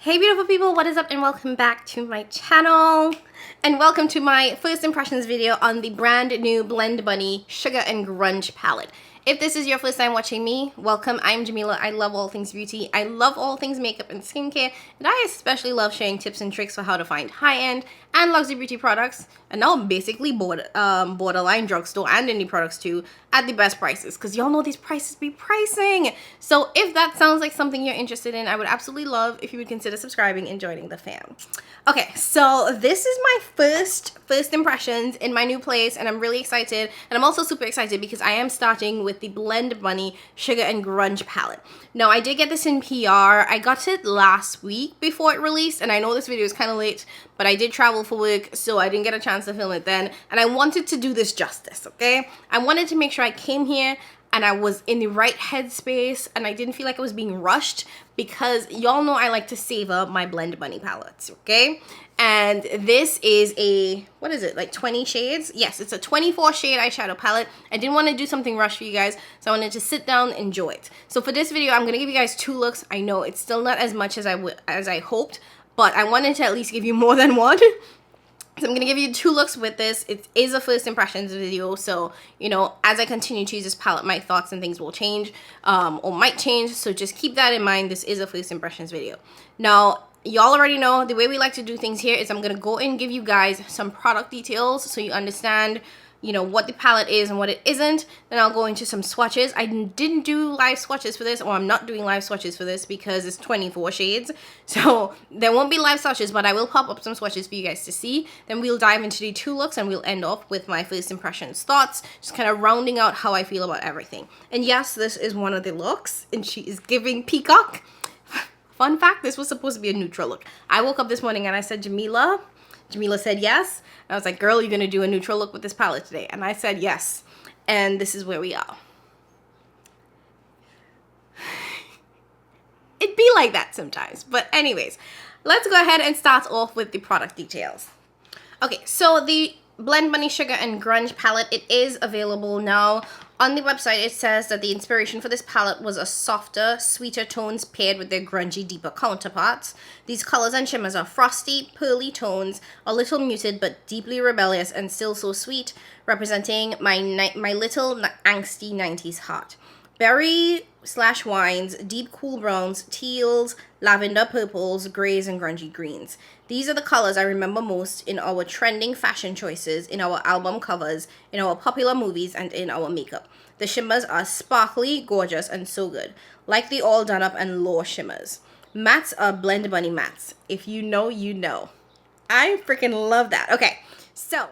Hey beautiful people, what is up and welcome back to my channel and welcome to my first impressions video on the brand new Blend Bunny Sugar and Grunge palette. If this is your first time watching me, welcome. I'm Jamila. I love all things beauty. I love all things makeup and skincare, and I especially love sharing tips and tricks for how to find high-end and luxury beauty products, and now basically borderline drugstore and indie products too, at the best prices, because y'all know these prices be pricing. So if that sounds like something you're interested in, I would absolutely love if you would consider subscribing and joining the fam. Okay, so this is my first impressions in my new place, and I'm really excited, and I'm also super excited because I am starting with the Blend Bunny Sugar and Grunge palette. Now, I did get this in PR. I got it last week before it released, and I know this video is kind of late, but I did travel for work, so I didn't get a chance to film it then, and I wanted to do this justice, okay? I wanted to make sure I came here and I was in the right headspace and I didn't feel like I was being rushed, because y'all know I like to savor my Blend Bunny palettes, okay? And this is a, what is it, like 20 shades? Yes, it's a 24 shade eyeshadow palette. I didn't want to do something rushed for you guys, so I wanted to sit down and enjoy it. So for this video, I'm going to give you guys two looks. I know it's still not as much as I hoped, but I wanted to at least give you more than one. So I'm going to give you two looks with this. It is a first impressions video, so, you know, as I continue to use this palette, my thoughts and things will change, or might change, so just keep that in mind. This is a first impressions video. Now, y'all already know the way we like to do things here is I'm going to go and give you guys some product details so you understand, you know, what the palette is and what it isn't. Then I'll go into some swatches. I didn't do live swatches for this, or I'm not doing live swatches for this because it's 24 shades. So there won't be live swatches, but I will pop up some swatches for you guys to see. Then we'll dive into the two looks and we'll end off with my first impressions thoughts, just kind of rounding out how I feel about everything. And yes, this is one of the looks, and she is giving peacock. Fun fact, this was supposed to be a neutral look. I woke up this morning and I said, Jamila said yes. I was like, girl, you're gonna do a neutral look with this palette today. And I said yes. And this is where we are. It'd be like that sometimes. But anyways, let's go ahead and start off with the product details. Okay, so the Blend Bunny Sugar and Grunge palette, it is available now. On the website, it says that the inspiration for this palette was a softer, sweeter tones paired with their grungy, deeper counterparts. These colors and shimmers are frosty, pearly tones, a little muted but deeply rebellious and still so sweet, representing my little angsty 90s heart. Berry/wines, deep cool browns, teals, lavender purples, grays, and grungy greens. These are the colors I remember most in our trending fashion choices, in our album covers, in our popular movies, and in our makeup. The shimmers are sparkly, gorgeous, and so good, like the all done up and low shimmers. Mattes are Blend Bunny mattes. If you know, you know. I freaking love that. Okay.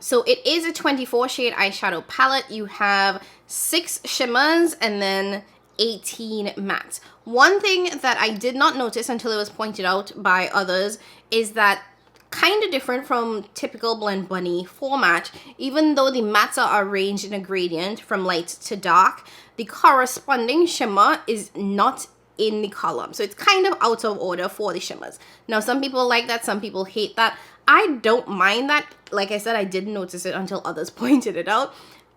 So it is a 24 shade eyeshadow palette. You have 6 shimmers and then 18 mattes. One thing that I did not notice until it was pointed out by others is that, kind of different from typical Blend Bunny format, even though the mattes are arranged in a gradient from light to dark, the corresponding shimmer is not in the column. So it's kind of out of order for the shimmers. Now, some people like that, some people hate that. I don't mind that. Like I said, I didn't notice it until others pointed it out.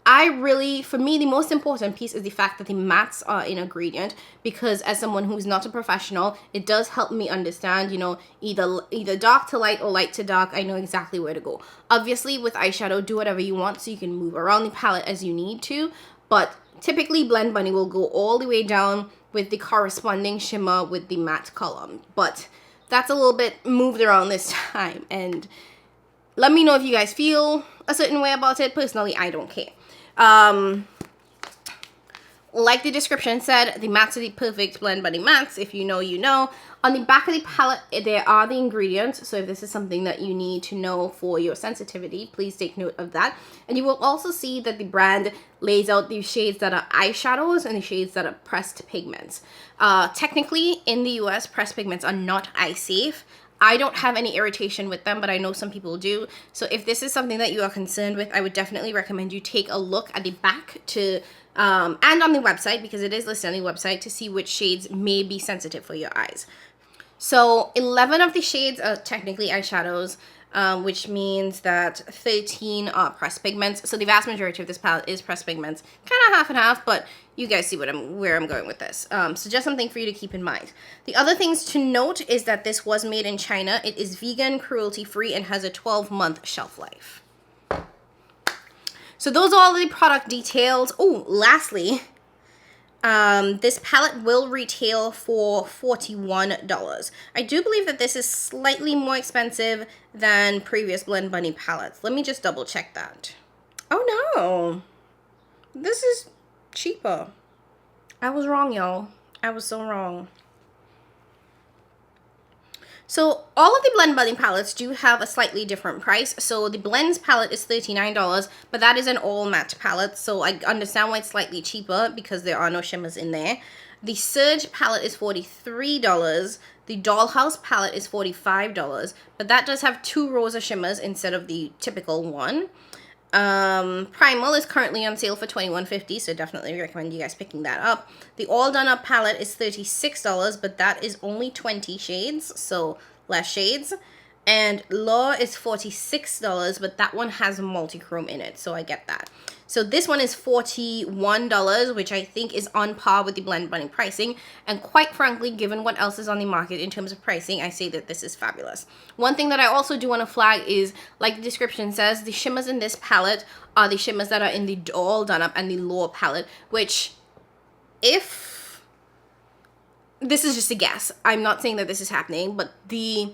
For me, the most important piece is the fact that the mattes are in a gradient, because as someone who's not a professional, it does help me understand, you know, either dark to light or light to dark. I know exactly where to go. Obviously, with eyeshadow, do whatever you want so you can move around the palette as you need to, but typically Blend Bunny will go all the way down with the corresponding shimmer with the matte column. But that's a little bit moved around this time, and let me know if you guys feel a certain way about it. Personally, I don't care. Like the description said, the mattes are the perfect Blend Bunny mattes. If you know, you know. On the back of the palette, there are the ingredients. So if this is something that you need to know for your sensitivity, please take note of that. And you will also see that the brand lays out the shades that are eyeshadows and the shades that are pressed pigments. Technically, in the US, pressed pigments are not eye safe. I don't have any irritation with them, but I know some people do. So if this is something that you are concerned with, I would definitely recommend you take a look at the back to and on the website, because it is listed on the website, to see which shades may be sensitive for your eyes. So 11 of the shades are technically eyeshadows, which means that 13 are pressed pigments. So the vast majority of this palette is pressed pigments, kind of half and half, but you guys see where I'm going with this. So just something for you to keep in mind. The other things to note is that this was made in China. It is vegan, cruelty-free, and has a 12-month shelf life. So those are all the product details. Oh, lastly, this palette will retail for $41. I do believe that this is slightly more expensive than previous Blend Bunny palettes. Let me just double check that. Oh no, this is cheaper. I was wrong, y'all. I was so wrong. So all of the Blend Bunny palettes do have a slightly different price. So the Blends palette is $39, but that is an all matte palette. So I understand why it's slightly cheaper because there are no shimmers in there. The Surge palette is $43. The Dollhouse palette is $45, but that does have 2 rows of shimmers instead of the typical one. Primal is currently on sale for $21.50, so definitely recommend you guys picking that up. The All Done Up palette is $36, but that is only 20 shades, so less shades. And Law is $46, but that one has multi-chrome in it, so I get that. So this one is $41, which I think is on par with the Blend Bunny pricing. And quite frankly, given what else is on the market in terms of pricing, I say that this is fabulous. One thing that I also do want to flag is, like the description says, the shimmers in this palette are the shimmers that are in the All Done Up and the Law palette, which if... This is just a guess. I'm not saying that this is happening, but the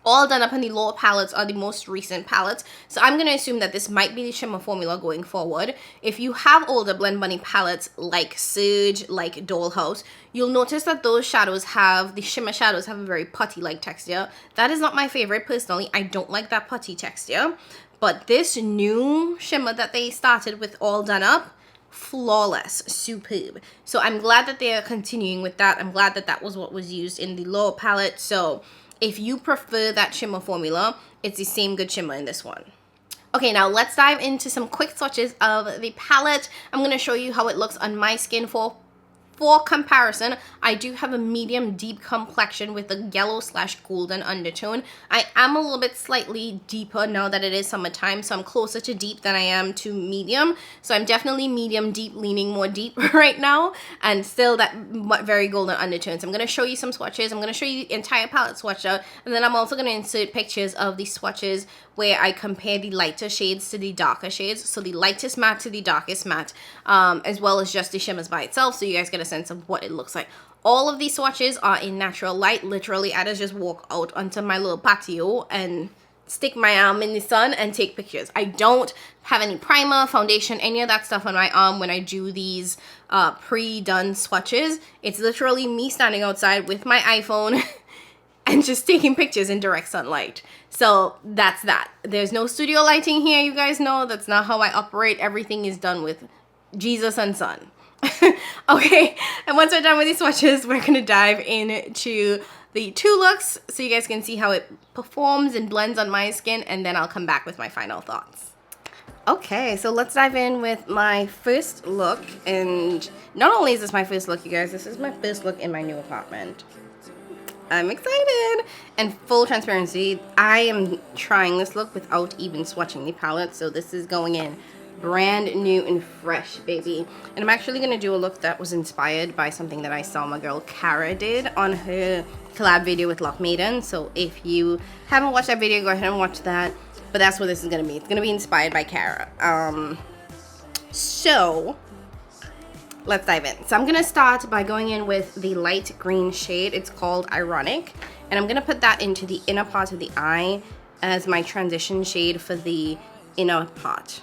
All Done Up and the Law palettes are the most recent palettes, so I'm going to assume that this might be the shimmer formula going forward. If you have older Blend Bunny palettes like Surge, like Dollhouse, you'll notice that those shadows have, the shimmer shadows have a very putty-like texture. That is not my favorite personally. I don't like that putty texture, but this new shimmer that they started with All Done Up, flawless, superb. So I'm glad that they are continuing with that. I'm glad that that was what was used in the Law palette. So if you prefer that shimmer formula, it's the same good shimmer in this one. Okay, now let's dive into some quick swatches of the palette. I'm going to show you how it looks on my skin for comparison. I do have a medium deep complexion with a yellow/golden undertone. I am a little bit slightly deeper now that it is summertime, so I'm closer to deep than I am to medium. So I'm definitely medium deep, leaning more deep right now, and still that very golden undertone. So I'm going to show you some swatches. I'm going to show you the entire palette swatcher, and then I'm also going to insert pictures of the swatches where I compare the lighter shades to the darker shades. So the lightest matte to the darkest matte, as well as just the shimmers by itself, so you guys get a sense of what it looks like. All of these swatches are in natural light. Literally, I just walk out onto my little patio and stick my arm in the sun and take pictures. I don't have any primer, foundation, any of that stuff on my arm when I do these pre-done swatches. It's literally me standing outside with my iPhone and just taking pictures in direct sunlight. So that's that. There's no studio lighting here, you guys know. That's not how I operate. Everything is done with Jesus and sun. Okay, and once we're done with these swatches, we're gonna dive into the 2 looks so you guys can see how it performs and blends on my skin, and then I'll come back with my final thoughts. Okay, so let's dive in with my first look. And not only is this my first look, you guys, this is my first look in my new apartment. I'm excited. And full transparency, I am trying this look without even swatching the palette, so this is going in brand new and fresh, baby. And I'm actually gonna do a look that was inspired by something that I saw my girl Cara did on her collab video with Lock Maiden. So if you haven't watched that video, go ahead and watch that. But that's what this is gonna be. It's gonna be inspired by Cara. So let's dive in. So I'm gonna start by going in with the light green shade. It's called Ironic, and I'm gonna put that into the inner part of the eye as my transition shade for the inner part.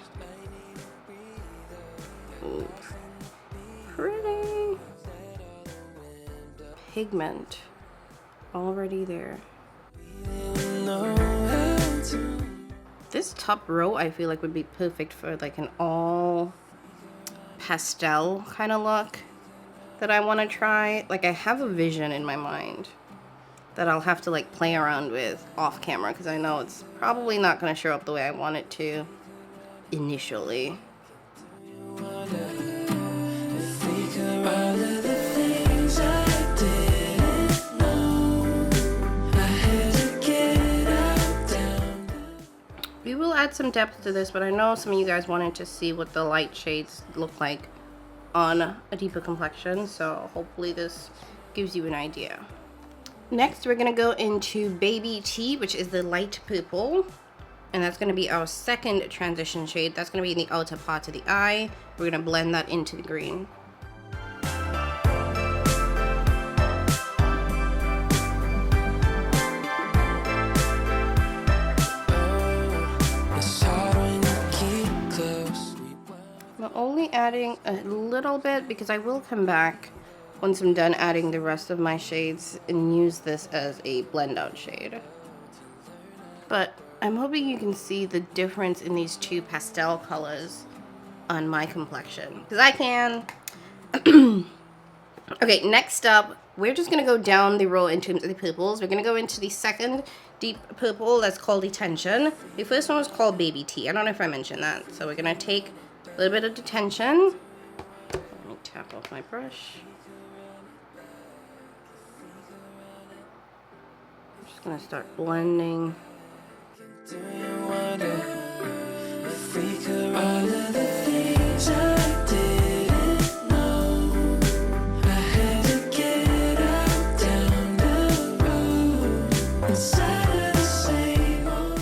Ooh, pretty. Pigment already there. This top row I feel like would be perfect for like an all pastel kind of look that I want to try. Like, I have a vision in my mind that I'll have to like play around with off camera, because I know it's probably not going to show up the way I want it to initially. We will add some depth to this, but I know some of you guys wanted to see what the light shades look like on a deeper complexion, so hopefully this gives you an idea. Next, we're going to go into Baby Tea, which is the light purple. And that's going to be our second transition shade. That's going to be in the outer part of the eye. We're going to blend that into the green. I'm only adding a little bit because I will come back once I'm done adding the rest of my shades and use this as a blend out shade. But I'm hoping you can see the difference in these two pastel colors on my complexion, because I can. Okay, next up, we're just going to go down the row in terms of the purples. We're going to go into the second deep purple that's called Detention. The first one was called Baby Tea. I don't know if I mentioned that. So we're going to take a little bit of Detention. Let me tap off my brush. I'm just going to start blending. Do you wonder if we could run all of the things I didn't know? I had to get out down the road inside of the same old.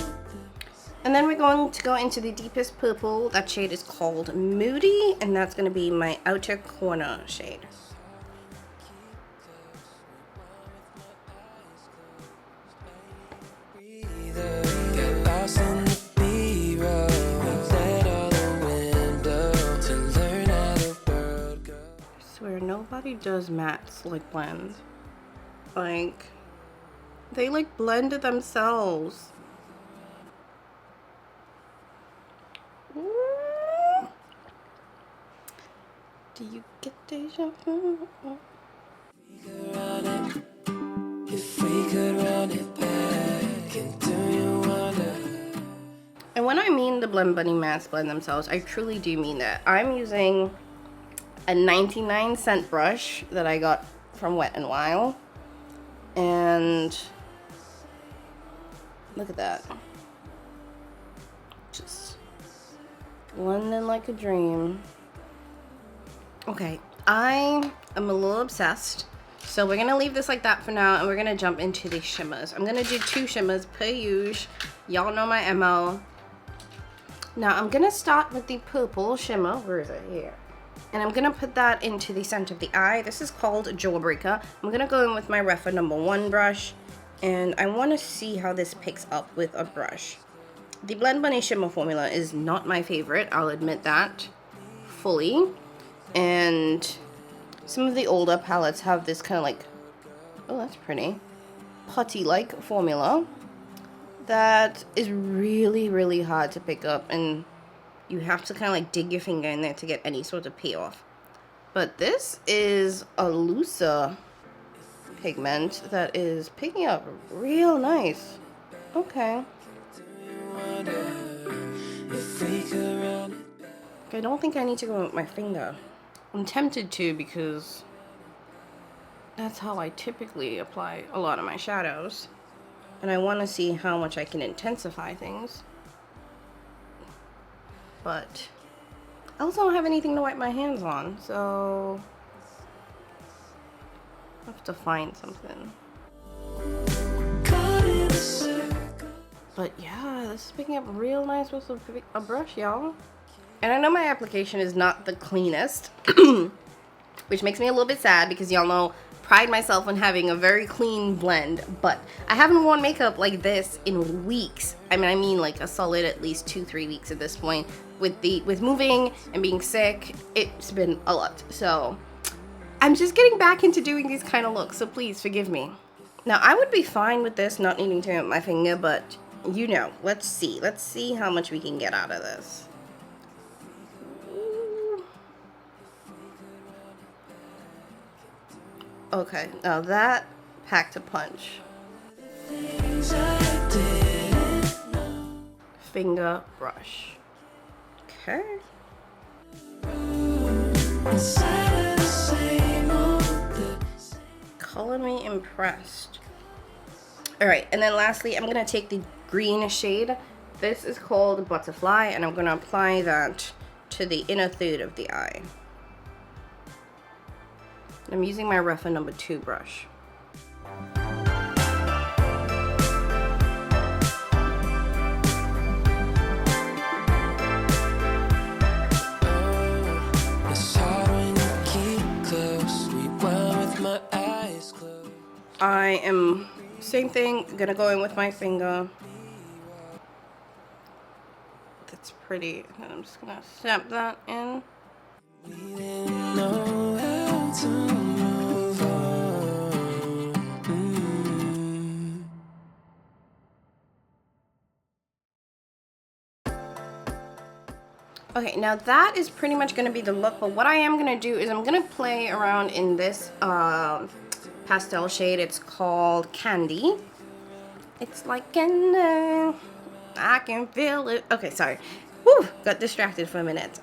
And then we're going to go into the deepest purple. That shade is called Moody, and that's going to be my outer corner shade. Nobody does mattes like blend. Like, they like blend themselves. Ooh. Do you get deja vu? If we could run it back, and do you wonder? And when I mean the Blend Bunny mattes blend themselves, I truly do mean that. I'm using a 99-cent brush that I got from Wet n Wild, and look at that, just blending like a dream. Okay, I am a little obsessed, so we're gonna leave this like that for now, and we're gonna jump into the shimmers. I'm gonna do 2 shimmers per usual. Y'all know my MO. Now I'm gonna start with the purple shimmer. Where is it? Here. And I'm going to put that into the center of the eye. This is called Jawbreaker. I'm going to go in with my Refa #1 brush. And I want to see how this picks up with a brush. The Blend Bunny Shimmer formula is not my favorite. I'll admit that fully. And some of the older palettes have this kind of like, oh, that's pretty, putty-like formula that is really, really hard to pick up. And you have to kind of like dig your finger in there to get any sort of payoff. But this is a looser pigment that is picking up real nice. Okay. I don't think I need to go with my finger. I'm tempted to, because that's how I typically apply a lot of my shadows. And I want to see how much I can intensify things. But I also don't have anything to wipe my hands on, so I have to find something. But yeah, this is picking up real nice with a brush, y'all. And I know my application is not the cleanest, which makes me a little bit sad, because y'all know pride myself on having a very clean blend, but I haven't worn makeup like this in weeks. I mean like a solid at least 2-3 weeks at this point. With moving and being sick, it's been a lot. So I'm just getting back into doing these kind of looks, so please forgive me. Now I would be fine with this not needing to hit my finger, but you know, let's see how much we can get out of this. Okay, now that packed a punch. Finger brush. Okay. Color me impressed. Alright, and then lastly, I'm going to take the green shade. This is called Butterfly, and I'm going to apply that to the inner third of the eye. I'm using my rougher number 2 brush. I am, same thing, gonna go in with my finger. That's pretty. And I'm just gonna snap that in. Okay, now that is pretty much going to be the look, but what I am going to do is I'm going to play around in this pastel shade. It's called Candy. It's like candy. I can feel it. Okay, sorry. Whew, got distracted for a minute.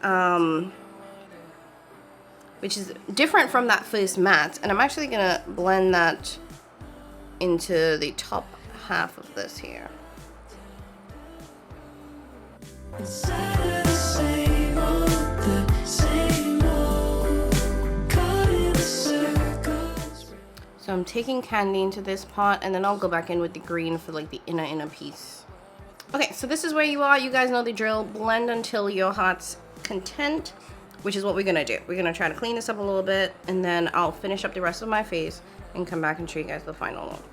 Which is different from that first matte, and I'm actually going to blend that into the top half of this here. So I'm taking Candy into this pot, and then I'll go back in with the green for like the inner piece. Okay, so this is where you are. You guys know the drill. Blend until your heart's content, which is what we're gonna do. We're gonna try to clean this up a little bit, and then I'll finish up the rest of my face and come back and show you guys the final look.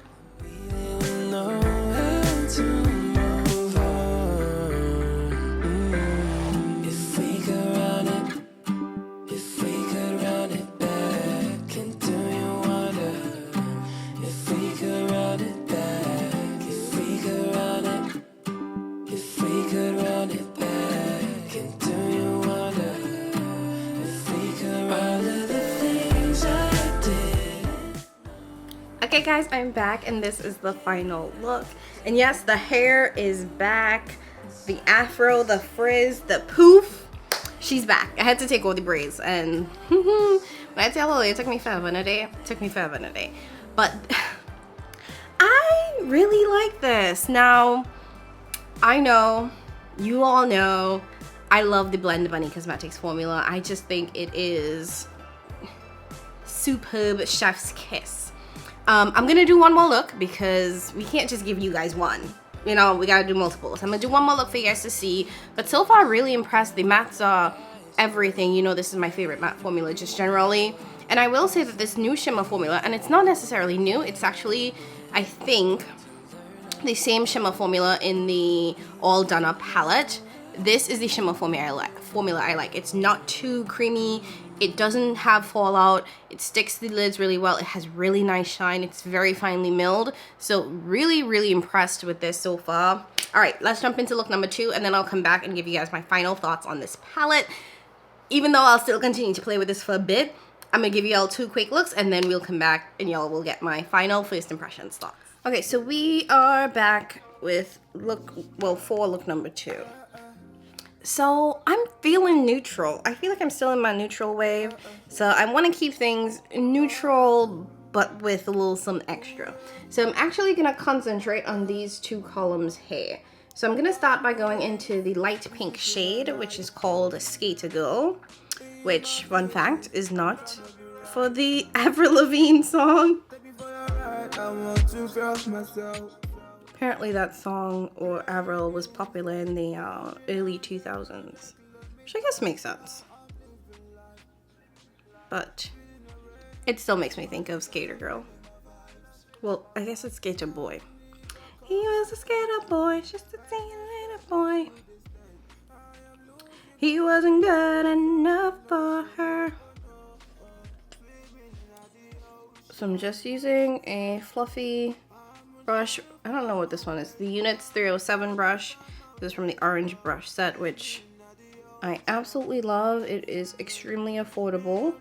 Okay guys, I'm back and this is the final look. And yes, the hair is back. The afro, the frizz, the poof. She's back. I had to take all the braids, and when I tell you, it took me forever and a day. It took me forever and a day. But I really like this. Now, I know, you all know, I love the Blend Bunny Cosmetics formula. I just think it is superb chef's kiss. I'm gonna do one more look because we can't just give you guys one. You know, we gotta do multiples. I'm gonna do one more look for you guys to see. But so far, really impressed. The mattes are everything. You know, this is my favorite matte formula just generally. And I will say that this new shimmer formula, and it's not necessarily new, it's actually, I think, the same shimmer formula in the All Done Up palette. This is the shimmer formula I like. It's not too creamy. It doesn't have fallout. It sticks to the lids really well. It has really nice shine. It's very finely milled. So really, really impressed with this so far. All right, let's jump into look number 2, and then I'll come back and give you guys my final thoughts on this palette. Even though I'll still continue to play with this for a bit, I'm gonna give you all 2 quick looks, and then we'll come back and y'all will get my final first impressions thoughts. Okay, so we are back with look number 2. So I'm feeling neutral. I feel like I'm still in my neutral wave. So I want to keep things neutral, but with a little some extra. So I'm actually going to concentrate on these 2 columns here. So I'm going to start by going into the light pink shade, which is called Skater Girl, which, fun fact, is not for the Avril Lavigne song. Apparently that song, or Avril, was popular in the early 2000s, which I guess makes sense. But it still makes me think of Skater Girl. Well, I guess it's Skater Boy. He was a skater boy, just a teeny little boy. He wasn't good enough for her. So I'm just using a fluffy brush. I don't know what this one is. The Units 307 brush. This is from the orange brush set, which I absolutely love. It is extremely affordable,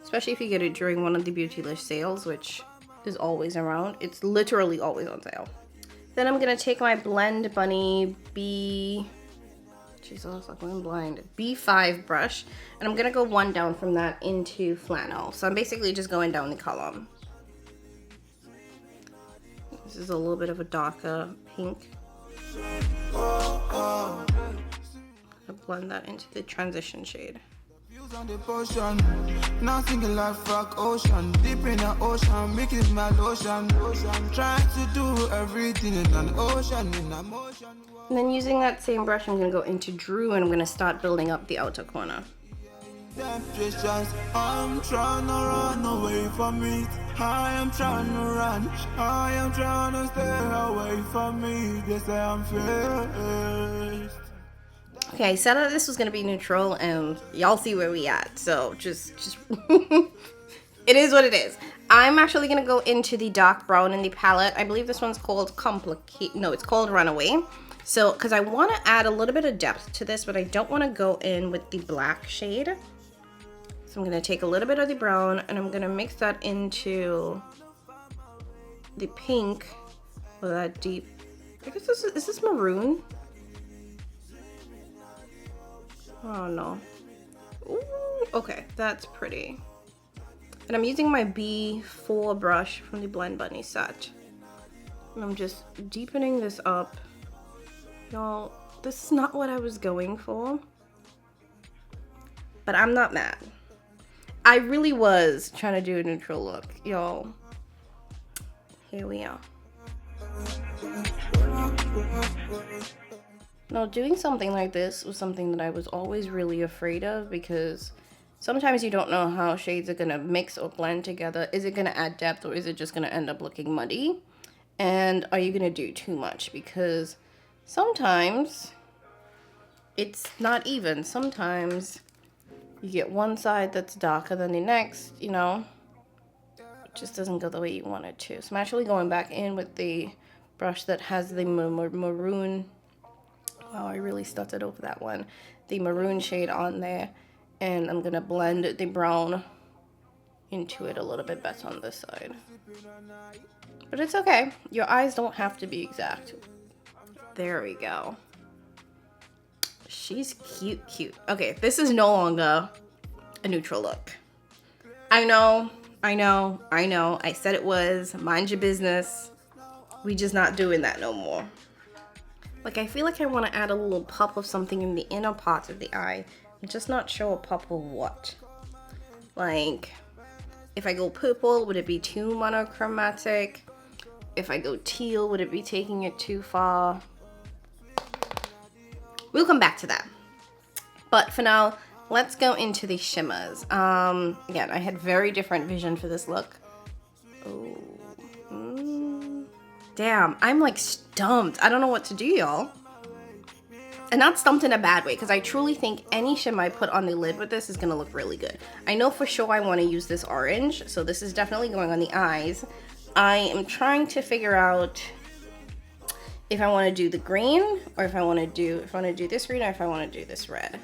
especially if you get it during one of the Beautylicious sales, which is always around. It's literally always on sale. Then I'm gonna take my Blend Bunny Jesus, I'm going blind. B5 brush, and I'm gonna go 1 down from that into flannel. So I'm basically just going down the column. This is a little bit of a darker pink. I'll blend that into the transition shade. On the potion, nothing like fuck ocean, deep in the ocean, making my lotion, trying to do everything in an ocean, in a motion. And then using that same brush, I'm gonna go into Drew and I'm gonna start building up the outer corner. I'm trying to run away from it. I am trying to run. I am trying to stay away from me. They say I'm first. Okay, I said that this was gonna be neutral, and y'all see where we at. So just it is what it is. I'm actually gonna go into the dark brown in the palette. I believe this one's called No, it's called Runaway. So, because I want to add a little bit of depth to this, but I don't want to go in with the black shade. So I'm gonna take a little bit of the brown and I'm gonna mix that into the pink with that deep. I guess is this maroon? Oh no. Ooh, okay, that's pretty. And I'm using my B4 brush from the Blend Bunny set. And I'm just deepening this up. Y'all, this is not what I was going for. But I'm not mad. I really was trying to do a neutral look, y'all. Here we are. Now, doing something like this was something that I was always really afraid of, because sometimes you don't know how shades are gonna mix or blend together. Is it gonna add depth, or is it just gonna end up looking muddy? And are you gonna do too much? Because sometimes it's not even. Sometimes you get one side that's darker than the next, you know, it just doesn't go the way you want it to. So I'm actually going back in with the brush that has the maroon. Wow, I really stuttered over that one. The maroon shade on there. And I'm gonna blend the brown into it a little bit better on this side. But it's okay. Your eyes don't have to be exact. There we go. She's cute. Okay, this is no longer a neutral look. I know. I said it was. Mind your business. We just not doing that no more. Like, I feel like I want to add a little pop of something in the inner part of the eye. I'm just not sure a pop of what. Like, if I go purple, would it be too monochromatic? If I go teal, would it be taking it too far? We'll come back to that. But for now, let's go into the shimmers. Again, I had very different vision for this look. Oh, damn, I'm like stumped. I don't know what to do, y'all. And not stumped in a bad way, because I truly think any shimmer I put on the lid with this is gonna look really good. I know for sure I want to use this orange, so this is definitely going on the eyes. I am trying to figure out if I want to do the green, or if I want to do this green, or if I want to do this red.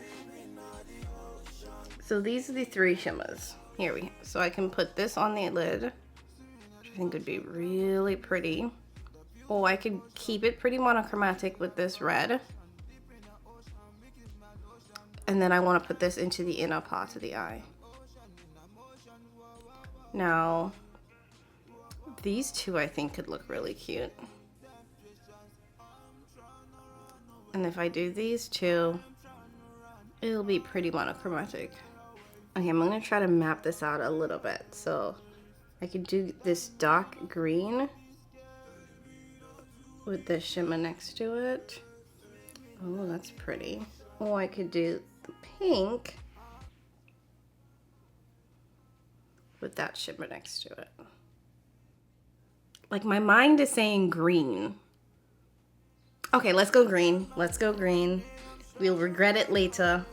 So these are the three shimmers. Here we go. So I can put this on the lid, which I think would be really pretty. Or I could keep it pretty monochromatic with this red. And then I want to put this into the inner part of the eye. Now, these two I think could look really cute. And if I do these two, it'll be pretty monochromatic. Okay, I'm gonna try to map this out a little bit. So I could do this dark green with this shimmer next to it. Oh, that's pretty. Or I could do the pink with that shimmer next to it. Like, my mind is saying green. Okay, let's go green. Let's go green. We'll regret it later.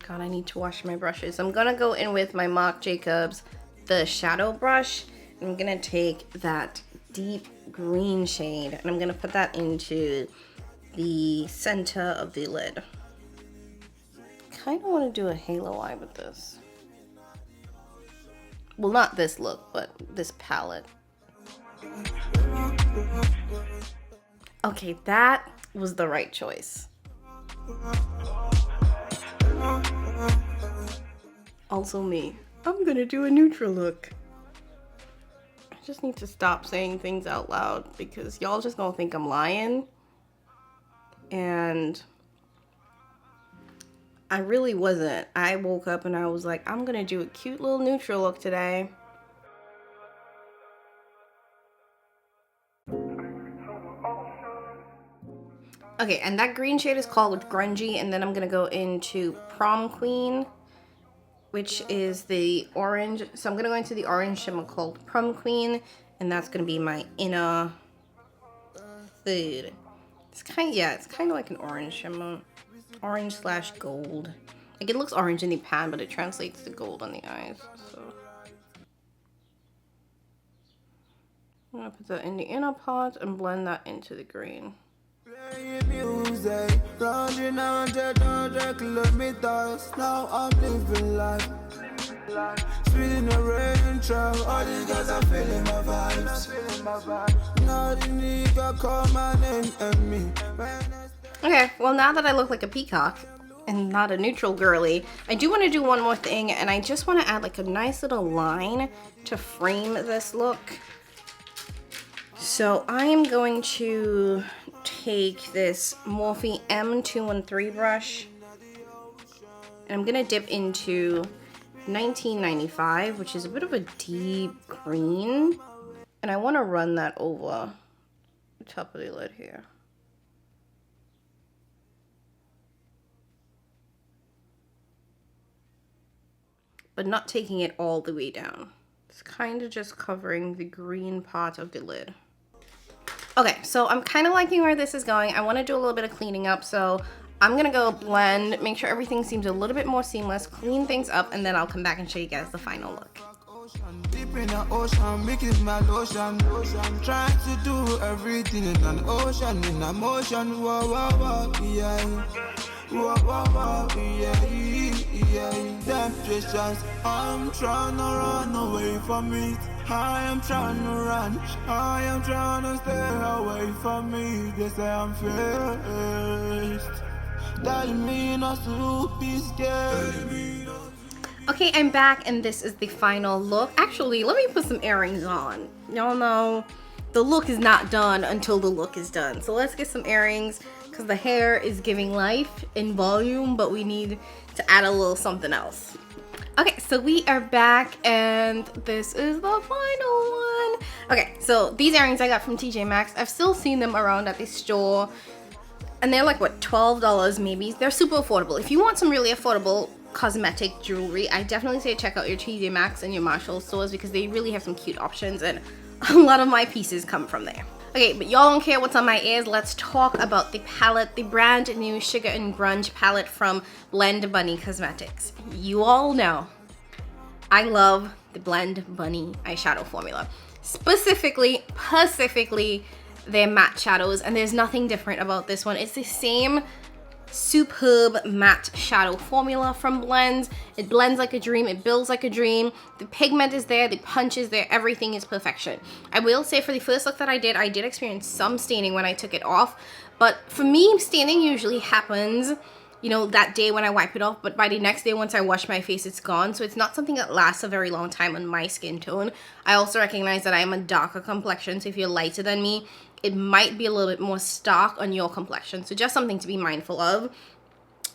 God, I need to wash my brushes. I'm gonna go in with my Marc Jacobs, the shadow brush. I'm gonna take that deep green shade and I'm gonna put that into the center of the lid. Kind of want to do a halo eye with this. Well, not this look, but this palette. Okay, that was the right choice. Also me. I'm gonna do a neutral look. I just need to stop saying things out loud because y'all just gonna think I'm lying. And I really wasn't. I woke up and I was like, I'm gonna do a cute little neutral look today. Okay, and that green shade is called Grunge, and then I'm gonna go into Prom Queen, which is the orange. So I'm gonna go into the orange shimmer called Prom Queen, and that's gonna be my inner third. It's kind of like an orange shimmer, orange slash gold. Like it looks orange in the pan, but it translates to gold on the eyes. So I'm gonna put that in the inner part and blend that into the green. Music, 100 kilometers. Now I'm living life. Speeding the rain track. All these guys are feeling my vibes. Now the nigga call my name and me. Okay, well now that I look like a peacock and not a neutral girly, I do want to do one more thing, and I just want to add like a nice little line to frame this look. So I am going to take this Morphe M213 brush, and I'm gonna dip into 1995, which is a bit of a deep green, and I want to run that over the top of the lid here. But not taking it all the way down. It's kind of just covering the green part of the lid. Okay, so I'm kind of liking where this is going. I want to do a little bit of cleaning up, so I'm gonna go blend, make sure everything seems a little bit more seamless, clean things up, and then I'll come back and show you guys the final look. Deep in the ocean, making my lotion. Trying to do everything in an ocean, in a motion. Whoa, whoa, whoa, yeah. Whoa, whoa, whoa, yeah, yeah. Temptations, I'm trying to run away from it. I am trying to run. I am trying to stay away from me. They say I'm first. Telling me not to be scared. Okay, I'm back, and this is the final look. Actually, let me put some earrings on. Y'all know the look is not done until the look is done. So let's get some earrings, because the hair is giving life in volume, but we need to add a little something else. Okay, so we are back, and this is the final one. Okay, so these earrings I got from TJ Maxx. I've still seen them around at the store, and they're like, what, $12 maybe? They're super affordable. If you want some really affordable cosmetic jewelry, I definitely say check out your TJ Maxx and your Marshall stores, because they really have some cute options, and a lot of my pieces come from there. Okay, but y'all don't care what's on my ears. Let's talk about the palette, the brand new Sugar and Grunge palette from Blend Bunny Cosmetics. You all know I love the Blend Bunny eyeshadow formula. Specifically their matte shadows, and there's nothing different about this one. It's the same superb matte shadow formula from Blends. It blends like a dream, it builds like a dream. The pigment is there, the punch is there, everything is perfection. I will say for the first look that I did experience some staining when I took it off, but for me, staining usually happens, you know, that day when I wipe it off, but by the next day once I wash my face, it's gone. So it's not something that lasts a very long time on my skin tone. I also recognize that I am a darker complexion, so if you're lighter than me, it might be a little bit more stark on your complexion. So just something to be mindful of.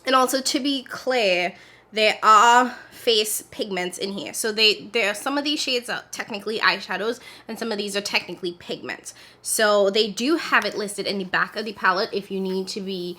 And also, to be clear, there are face pigments in here. So there are some of these shades are technically eyeshadows, and some of these are technically pigments. So they do have it listed in the back of the palette if you need to be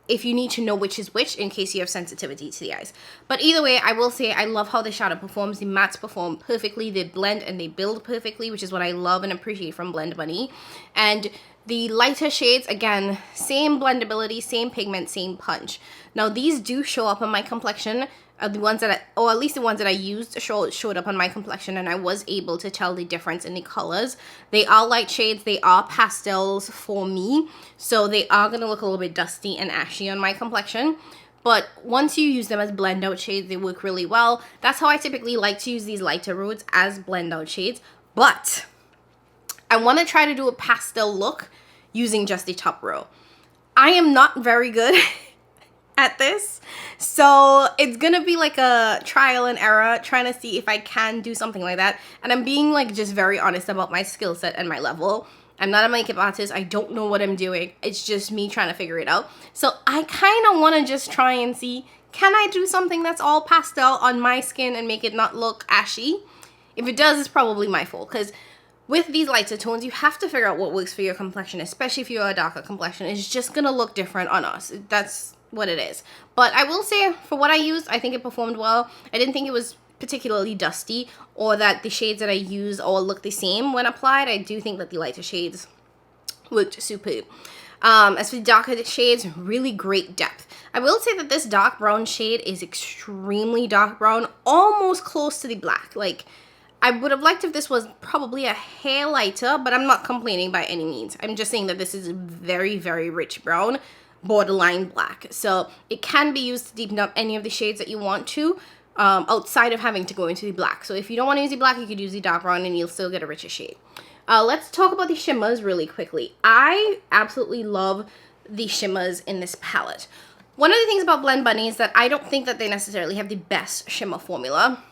if you need to know which is which in case you have sensitivity to the eyes. But either way, I will say I love how the shadow performs. The mattes perform perfectly, they blend and they build perfectly, which is what I love and appreciate from Blend Bunny. And the lighter shades, again, same blendability, same pigment, same punch. Now these do show up on my complexion. The ones that or at least the ones that I used showed up on my complexion, and I was able to tell the difference in the colors. They are light shades, they are pastels for me, so they are going to look a little bit dusty and ashy on my complexion. But once you use them as blend out shades, they work really well. That's how I typically like to use these lighter roots, as blend out shades. But I want to try to do a pastel look using just the top row. I am not very good at this, so it's gonna be like a trial and error trying to see if I can do something like that, and I'm being like just very honest about my skill set and my level. I'm not a makeup artist. I don't know what I'm doing. It's just me trying to figure it out. So I kind of want to just try and see, can I do something that's all pastel on my skin and make it not look ashy? If it does, it's probably my fault, because with these lighter tones, you have to figure out what works for your complexion, especially if you're a darker complexion. It's just going to look different on us. That's what it is. But I will say, for what I used, I think it performed well. I didn't think it was particularly dusty, or that the shades that I used all look the same when applied. I do think that the lighter shades looked superb. As for the darker shades, really great depth. I will say that this dark brown shade is extremely dark brown, almost close to the black. Like, I would have liked if this was probably a hair lighter, but I'm not complaining by any means. I'm just saying that this is very, very rich brown, borderline black. So it can be used to deepen up any of the shades that you want to, outside of having to go into the black. So if you don't want to use the black, you could use the dark brown and you'll still get a richer shade. Let's talk about the shimmers really quickly. I absolutely love the shimmers in this palette. One of the things about Blend Bunny is that I don't think that they necessarily have the best shimmer formula.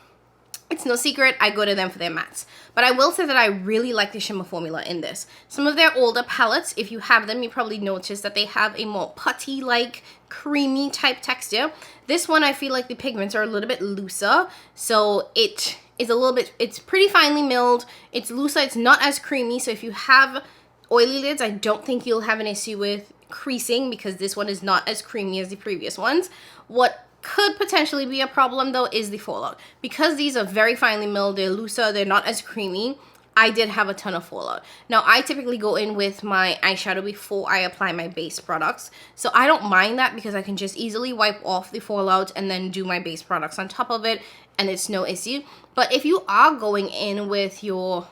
It's no secret, I go to them for their mattes. But I will say that I really like the shimmer formula in this. Some of their older palettes, if you have them, you probably noticed that they have a more putty-like, creamy type texture. This one, I feel like the pigments are a little bit looser. So it is a little bit, it's pretty finely milled. It's looser, it's not as creamy. So if you have oily lids, I don't think you'll have an issue with creasing, because this one is not as creamy as the previous ones. What could potentially be a problem though is the fallout. Because these are very finely milled, they're looser, they're not as creamy, I did have a ton of fallout. Now I typically go in with my eyeshadow before I apply my base products, so I don't mind that because I can just easily wipe off the fallout and then do my base products on top of it, and it's no issue. But if you are going in with your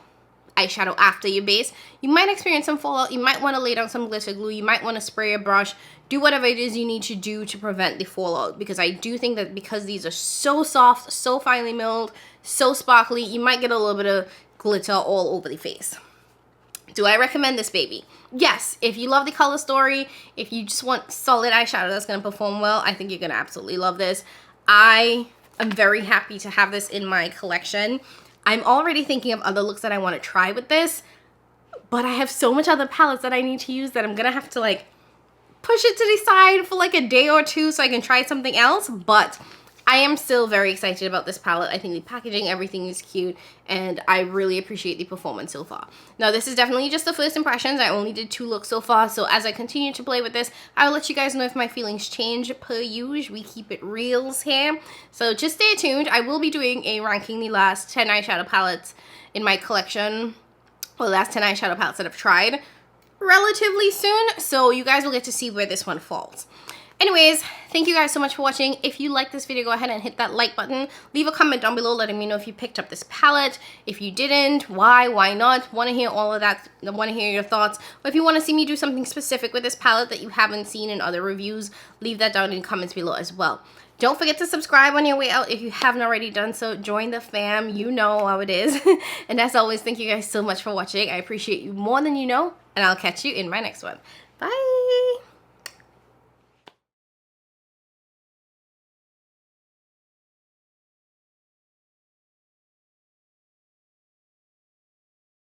eyeshadow after your base, you might experience some fallout. You might want to lay down some glitter glue, you might want to spray a brush, do whatever it is you need to do to prevent the fallout, because I do think that because these are so soft, so finely milled, so sparkly, you might get a little bit of glitter all over the face. Do I recommend this baby? Yes, if you love the color story, if you just want solid eyeshadow that's going to perform well, I think you're going to absolutely love this. I am very happy to have this in my collection. I'm already thinking of other looks that I want to try with this, but I have so much other palettes that I need to use that I'm going to have to like push it to the side for like a day or two so I can try something else. But I am still very excited about this palette. I think the packaging, everything is cute, and I really appreciate the performance so far. Now, this is definitely just the first impressions. I only did 2 looks so far, so as I continue to play with this, I'll let you guys know if my feelings change per usual. We keep it reals here. So just stay tuned. I will be doing a ranking the last 10 eyeshadow palettes in my collection, or the last 10 eyeshadow palettes that I've tried relatively soon, so you guys will get to see where this one falls. Anyways, thank you guys so much for watching. If you like this video, go ahead and hit that like button. Leave a comment down below letting me know if you picked up this palette. If you didn't, why not? Want to hear all of that. I want to hear your thoughts. Or if you want to see me do something specific with this palette that you haven't seen in other reviews, leave that down in the comments below as well. Don't forget to subscribe on your way out if you haven't already done so. Join the fam. You know how it is. And as always, thank you guys so much for watching. I appreciate you more than you know. And I'll catch you in my next one. Bye!